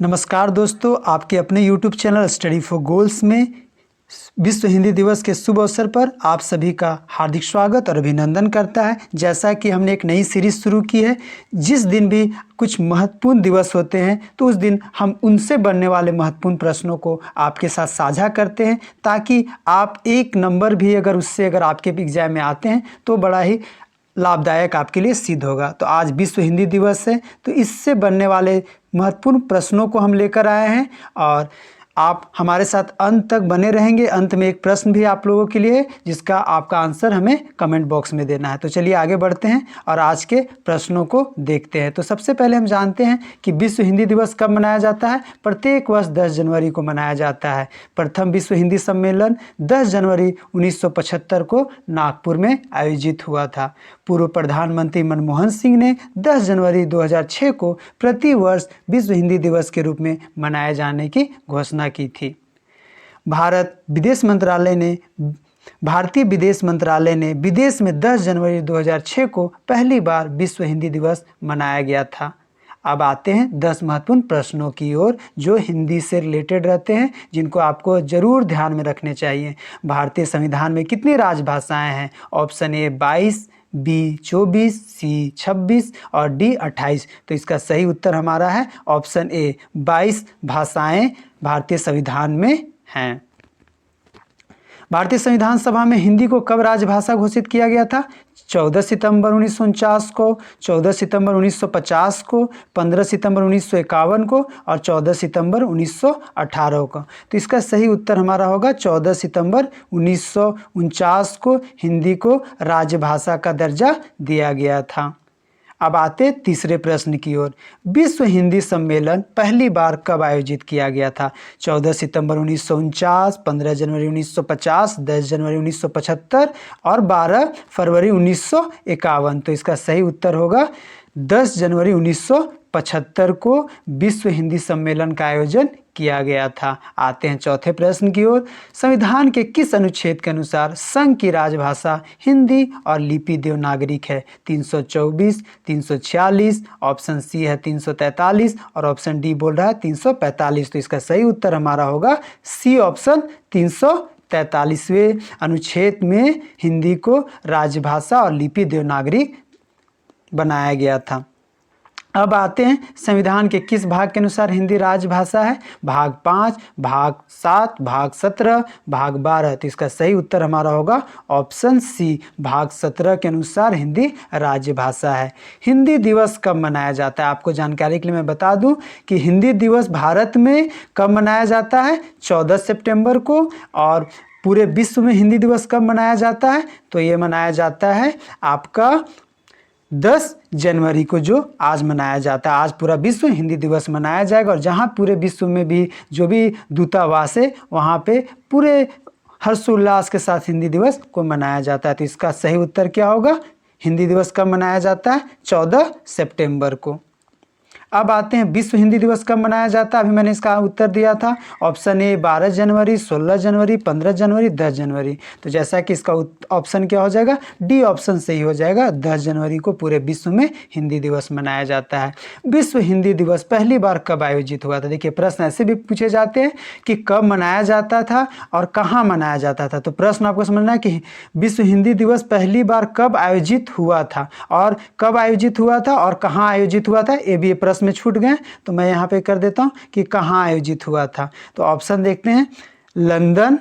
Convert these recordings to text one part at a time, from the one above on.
नमस्कार दोस्तों, आपके अपने YouTube channel study for goals में विश्व हिंदी दिवस के शुभ अवसर पर आप सभी का हार्दिक स्वागत और अभिनंदन करता है। जैसा कि हमने एक नई सीरीज़ शुरू की है, जिस दिन भी कुछ महत्वपूर्ण दिवस होते हैं तो उस दिन हम उनसे बनने वाले महत्वपूर्ण प्रश्नों को आपके साथ साझा करते हैं, ताकि आप एक नंबर भी अगर आपके एग्जाम में आते हैं तो बड़ा ही लाभदायक आपके लिए सिद्ध होगा। तो आज विश्व हिंदी दिवस है, तो इससे बनने वाले महत्वपूर्ण प्रश्नों को हम लेकर आए हैं और आप हमारे साथ अंत तक बने रहेंगे। अंत में एक प्रश्न भी आप लोगों के लिए, जिसका आपका आंसर हमें कमेंट बॉक्स में देना है। तो चलिए आगे बढ़ते हैं और आज के प्रश्नों को देखते हैं। तो सबसे पहले हम जानते हैं कि विश्व हिंदी दिवस कब मनाया जाता है। प्रत्येक वर्ष 10 जनवरी को मनाया जाता है। प्रथम विश्व हिंदी सम्मेलन 10 जनवरी 1975 को नागपुर में आयोजित हुआ था। पूर्व प्रधानमंत्री मनमोहन सिंह ने 10 जनवरी 2006 को प्रतिवर्ष विश्व हिंदी दिवस के रूप में मनाए जाने की घोषणा की थी। भारतीय विदेश मंत्रालय ने विदेश में 10 जनवरी 2006 को पहली बार विश्व हिंदी दिवस मनाया गया था। अब आते हैं 10 महत्वपूर्ण प्रश्नों की ओर, जो हिंदी से रिलेटेड रहते हैं, जिनको आपको जरूर ध्यान में रखने चाहिए। भारतीय संविधान में कितनी राजभाषाएं हैं? ऑप्शन ए 22, बी 24, सी 26 और डी 28। तो इसका सही उत्तर हमारा है ऑप्शन ए 22 भाषाएं भारतीय संविधान में हैं। भारतीय संविधान सभा में हिंदी को कब राजभाषा घोषित किया गया था? 14 सितंबर 1949 को, 14 सितंबर 1950 को, 15 सितंबर 1951 को और 14 सितंबर 1918 को। तो इसका सही उत्तर हमारा होगा 14 सितंबर 1949 को हिंदी को राजभाषा का दर्जा दिया गया था। अब आते तीसरे प्रश्न की ओर। विश्व हिंदी सम्मेलन पहली बार कब आयोजित किया गया था? 14 सितंबर 1949, 15 जनवरी 1950, 10 जनवरी 1975 और 12 फरवरी 1951। तो इसका सही उत्तर होगा 10 जनवरी 1975 को विश्व हिंदी सम्मेलन का आयोजन किया गया था। आते हैं चौथे प्रश्न की ओर। संविधान के किस अनुच्छेद के अनुसार संघ की राजभाषा हिंदी और लिपि देवनागरिक है? 324, 346, ऑप्शन सी है 343 और ऑप्शन डी बोल रहा है 345। तो इसका सही उत्तर हमारा होगा सी ऑप्शन 343वें अनुच्छेद में हिंदी को राजभाषा और लिपि देवनागरिक बनाया गया था। अब आते हैं संविधान के किस भाग के अनुसार हिंदी राजभाषा है? भाग 5, भाग 7, भाग 17, भाग 12। तो इसका सही उत्तर हमारा होगा ऑप्शन सी भाग 17 के अनुसार हिंदी राजभाषा है। हिंदी दिवस कब मनाया जाता है? आपको जानकारी के लिए मैं बता दूं कि हिंदी दिवस भारत में कब मनाया जाता है? 14 सितंबर को। और पूरे विश्व में हिंदी दिवस कब मनाया जाता है? तो ये मनाया जाता है आपका 10 जनवरी को, जो आज मनाया जाता है। आज पूरा विश्व हिंदी दिवस मनाया जाएगा और जहाँ पूरे विश्व में भी जो भी दूतावास है वहाँ पे पूरे हर्षोल्लास के साथ हिंदी दिवस को मनाया जाता है। तो इसका सही उत्तर क्या होगा? हिंदी दिवस कब मनाया जाता है? 14 सितंबर को। अब आते हैं विश्व हिंदी दिवस कब मनाया जाता है। अभी मैंने इसका उत्तर दिया था ऑप्शन ए 12 जनवरी, 16 जनवरी, 15 जनवरी, 10 जनवरी। तो जैसा कि इसका ऑप्शन क्या हो जाएगा? डी ऑप्शन सही हो जाएगा। 10 जनवरी को पूरे विश्व में हिंदी दिवस मनाया जाता है। विश्व हिंदी दिवस पहली बार कब आयोजित हुआ था? देखिए, प्रश्न ऐसे भी पूछे जाते हैं कि कब मनाया जाता था और कहाँ मनाया जाता था। तो प्रश्न आपको समझना है कि विश्व हिंदी दिवस पहली बार कब आयोजित हुआ था और कब आयोजित हुआ था और कहाँ आयोजित हुआ था। ये भी प्रश्न में छूट गए, तो मैं यहाँ पे कर देता हूँ कि कहाँ आयोजित हुआ था। तो ऑप्शन देखते हैं, लंदन,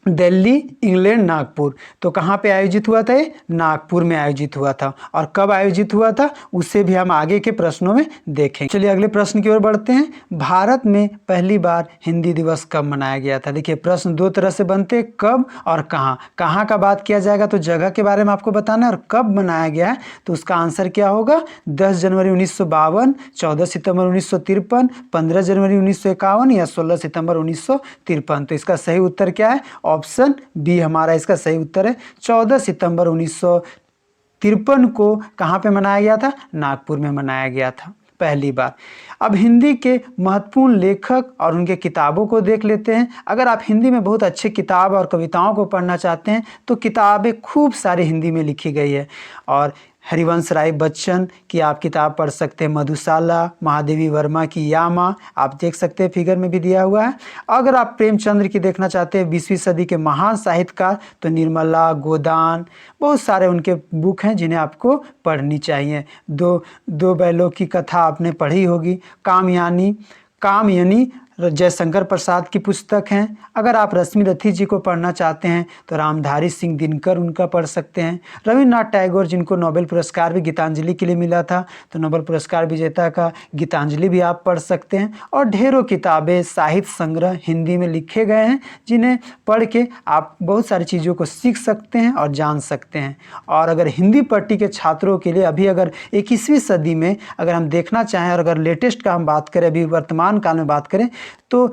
दिल्ली, इंग्लैंड, नागपुर। तो कहाँ पे आयोजित हुआ था? ये नागपुर में आयोजित हुआ था। और कब आयोजित हुआ था उससे भी हम आगे के प्रश्नों में देखेंगे। चलिए अगले प्रश्न की ओर बढ़ते हैं। भारत में पहली बार हिंदी दिवस कब मनाया गया था? देखिए, प्रश्न दो तरह से बनते हैं, कब और कहाँ। कहाँ का बात किया जाएगा तो जगह के बारे में आपको बताना है, और कब मनाया गया है तो उसका आंसर क्या होगा? 10 जनवरी 1952, 14 सितंबर 1953, 15 जनवरी 1951 या 16 सितंबर 1953। तो इसका सही उत्तर क्या है? ऑप्शन बी हमारा इसका सही उत्तर है। 14 सितंबर 1953 को कहाँ पे मनाया गया था? नागपुर में मनाया गया था पहली बार। अब हिंदी के महत्वपूर्ण लेखक और उनके किताबों को देख लेते हैं। अगर आप हिंदी में बहुत अच्छे किताब और कविताओं को पढ़ना चाहते हैं तो किताबें खूब सारी हिंदी में लिखी गई है और हरिवंश राय बच्चन की आप किताब पढ़ सकते हैं, मधुशाला, महादेवी वर्मा की यामा, आप देख सकते हैं फिगर में भी दिया हुआ है। अगर आप प्रेमचंद्र की देखना चाहते हैं 20वीं सदी के महान साहित्यकार, तो निर्मला, गोदान, बहुत सारे उनके बुक हैं जिन्हें आपको पढ़नी चाहिए। दो बैलों की कथा आपने पढ़ी होगी। कामयानी जयशंकर प्रसाद की पुस्तक हैं। अगर आप रश्मि रथी जी को पढ़ना चाहते हैं तो रामधारी सिंह दिनकर उनका पढ़ सकते हैं। रविन्द्रनाथ टैगोर जिनको नोबेल पुरस्कार भी गीतांजलि के लिए मिला था, तो नोबेल पुरस्कार विजेता का गीतांजलि भी आप पढ़ सकते हैं। और ढेरों किताबें, साहित्य संग्रह हिंदी में लिखे गए हैं जिन्हें पढ़ के आप बहुत सारी चीज़ों को सीख सकते हैं और जान सकते हैं। और अगर हिंदी पट्टी के छात्रों के लिए अभी अगर 21वीं सदी में अगर हम देखना चाहें और अगर लेटेस्ट का हम बात करें, अभी वर्तमान काल में बात करें, तो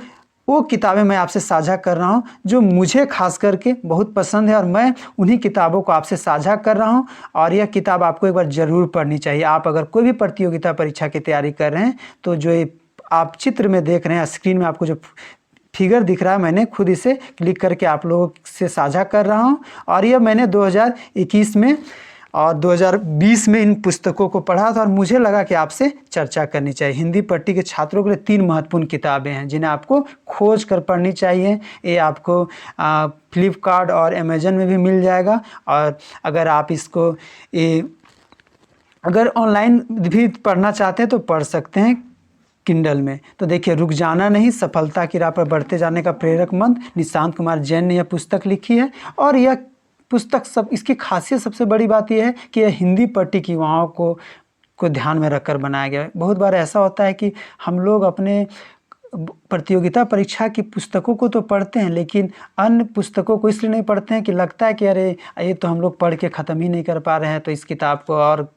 वो किताबें मैं आपसे साझा कर रहा हूँ जो मुझे खास करके बहुत पसंद है और मैं उन्हीं किताबों को आपसे साझा कर रहा हूँ। और यह किताब आपको एक बार ज़रूर पढ़नी चाहिए। आप अगर कोई भी प्रतियोगिता परीक्षा की तैयारी कर रहे हैं तो जो ये आप चित्र में देख रहे हैं, स्क्रीन में आपको जो फिगर दिख रहा है, मैंने खुद इसे क्लिक करके आप लोगों से साझा कर रहा हूँ। और यह मैंने 2021 में और 2020 में इन पुस्तकों को पढ़ा था और मुझे लगा कि आपसे चर्चा करनी चाहिए। हिंदी पट्टी के छात्रों के लिए 3 महत्वपूर्ण किताबें हैं जिन्हें आपको खोज कर पढ़नी चाहिए। ये आपको फ्लिपकार्ट और अमेजन में भी मिल जाएगा। और अगर आप इसको अगर ऑनलाइन भी पढ़ना चाहते हैं तो पढ़ सकते हैं किंडल में। तो देखिए, रुक जाना नहीं, सफलता की राह पर बढ़ते जाने का प्रेरक मंत्र, निशांत कुमार जैन ने यह पुस्तक लिखी है। और यह पुस्तक इसकी खासियत सबसे बड़ी बात यह है कि यह हिंदी पट्टी की युवाओं को ध्यान में रखकर बनाया गया है। बहुत बार ऐसा होता है कि हम लोग अपने प्रतियोगिता परीक्षा की पुस्तकों को तो पढ़ते हैं लेकिन अन्य पुस्तकों को इसलिए नहीं पढ़ते हैं कि लगता है कि अरे ये तो हम लोग पढ़ के ख़त्म ही नहीं कर पा रहे हैं, तो इस किताब को और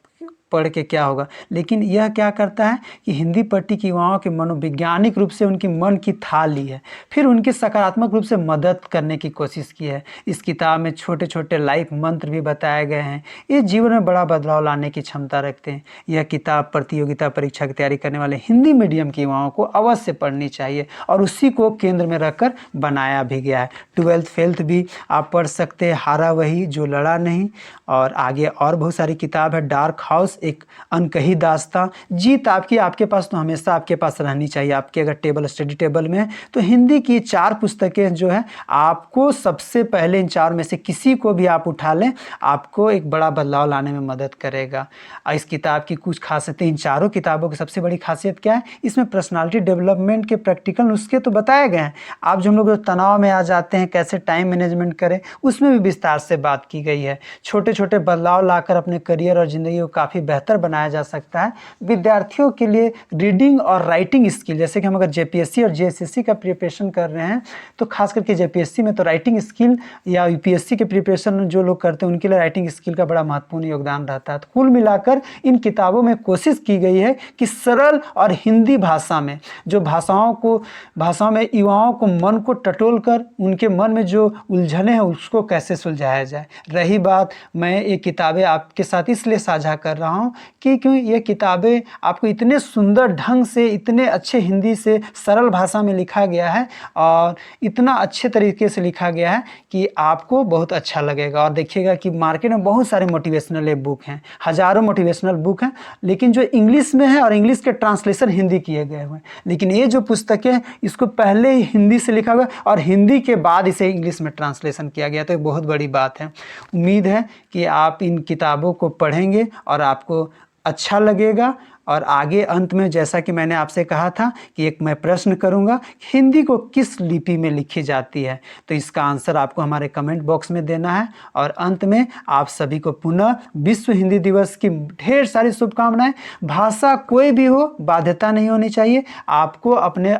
पढ़ के क्या होगा। लेकिन यह क्या करता है कि हिंदी पट्टी की युवाओं के मनोवैज्ञानिक रूप से उनकी मन की था ली है, फिर उनकी सकारात्मक रूप से मदद करने की कोशिश की है। इस किताब में छोटे छोटे लाइफ मंत्र भी बताए गए हैं। ये जीवन में बड़ा बदलाव लाने की क्षमता रखते हैं। यह किताब प्रतियोगिता परीक्षा की तैयारी करने वाले हिंदी मीडियम की युवाओं को अवश्य पढ़नी चाहिए और उसी को केंद्र में रखकर बनाया भी गया है। 12th फेल्थ भी आप पढ़ सकते हैं, हारा वही जो लड़ा नहीं। और आगे और बहुत सारी किताब है। डार्क हाउस, एक अनकही दास्तां, जीत आपके पास तो हमेशा आपके पास रहनी चाहिए। आपके अगर टेबल स्टडी टेबल में है तो हिंदी की 4 पुस्तकें जो है आपको सबसे पहले इन 4 में से किसी को भी आप उठा लें, आपको एक बड़ा बदलाव लाने में मदद करेगा। इस किताब की कुछ खासियतें, इन चारों किताबों की सबसे बड़ी खासियत क्या है, इसमें पर्सनालिटी डेवलपमेंट के प्रैक्टिकल नुस्खे तो बताए गए हैं। आप जो हम लोग तनाव में आ जाते हैं, कैसे टाइम मैनेजमेंट करें, उसमें भी विस्तार से बात की गई है। छोटे छोटे बदलाव लाकर अपने करियर और ज़िंदगी को काफ़ी बेहतर बनाया जा सकता है। विद्यार्थियों के लिए रीडिंग और राइटिंग स्किल, जैसे कि हम अगर जेपीएससी और जेएसएससी का प्रिपरेशन कर रहे हैं तो खास करके जेपीएससी में तो राइटिंग स्किल, या यूपीएससी के प्रिपरेशन जो लोग करते हैं उनके लिए राइटिंग स्किल का बड़ा महत्वपूर्ण योगदान रहता है। तो कुल मिलाकर इन किताबों में कोशिश की गई है कि सरल और हिंदी भाषा में जो भाषाओं में युवाओं को मन को टटोल कर उनके मन में जो उलझने हैं उसको कैसे सुलझाया जाए। रही बात, मैं ये किताबें आपके साथ इसलिए साझा कर रहा हूँ कि क्यों ये किताबें आपको इतने सुंदर ढंग से, इतने अच्छे हिंदी से सरल भाषा में लिखा गया है और इतना अच्छे तरीके से लिखा गया है कि आपको बहुत अच्छा लगेगा। और देखिएगा कि मार्केट में बहुत सारे मोटिवेशनल बुक हैं, हज़ारों मोटिवेशनल बुक हैं, लेकिन जो इंग्लिश में है और इंग्लिश के ट्रांसलेशन हिंदी किए गए हुए हैं। लेकिन ये जो पुस्तकें, इसको पहले ही हिंदी से लिखा हुआ और हिंदी के बाद इसे इंग्लिश में ट्रांसलेशन किया गया, तो एक बहुत बड़ी बात है। उम्मीद है कि आप इन किताबों को पढ़ेंगे और आपको अच्छा लगेगा। और आगे अंत में जैसा कि मैंने आपसे कहा था कि एक मैं प्रश्न करूंगा, हिंदी को किस लिपि में लिखी जाती है, तो इसका आंसर आपको हमारे कमेंट बॉक्स में देना है। और अंत में आप सभी को पुनः विश्व हिंदी दिवस की ढेर सारी शुभकामनाएं। भाषा कोई भी हो, बाध्यता नहीं होनी चाहिए, आपको अपने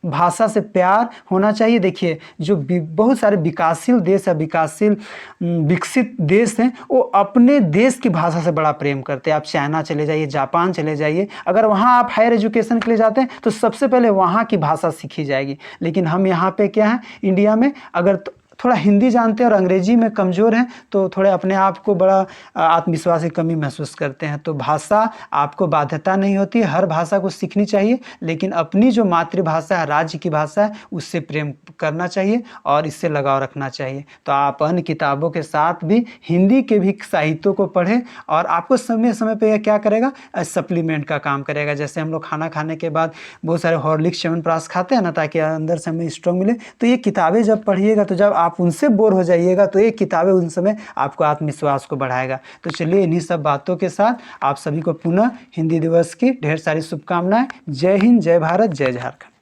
भाषा से प्यार होना चाहिए। देखिए, जो बहुत सारे विकासशील देश है, विकसित देश हैं, वो अपने देश की भाषा से बड़ा प्रेम करते हैं। आप चाइना चले जाइए, जापान चले जाइए, अगर वहाँ आप हायर एजुकेशन के लिए जाते हैं तो सबसे पहले वहाँ की भाषा सीखी जाएगी। लेकिन हम यहाँ पे क्या है, इंडिया में अगर थोड़ा हिंदी जानते हैं और अंग्रेजी में कमज़ोर हैं तो थोड़े अपने आप को बड़ा आत्मविश्वास की कमी महसूस करते हैं। तो भाषा आपको बाध्यता नहीं होती, हर भाषा को सीखनी चाहिए, लेकिन अपनी जो मातृभाषा है, राज्य की भाषा है, उससे प्रेम करना चाहिए और इससे लगाव रखना चाहिए। तो आप अन्य किताबों के साथ भी हिंदी के भी साहित्यों को पढ़ें और आपको समय समय पे यह क्या करेगा, सप्लीमेंट का काम करेगा। जैसे हम लोग खाना खाने के बाद बहुत सारे हॉर्लिक्स च्यवनप्राश खाते हैं ना, ताकि अंदर से हमें स्ट्रॉन्ग मिले। तो ये किताबें जब पढ़िएगा तो जब आप उनसे बोर हो जाइएगा तो ये किताबें उन समय आपको आत्मविश्वास को बढ़ाएगा। तो चलिए इन्हीं सब बातों के साथ आप सभी को पुनः हिंदी दिवस की ढेर सारी शुभकामनाएं। जय हिंद, जय भारत, जय झारखंड।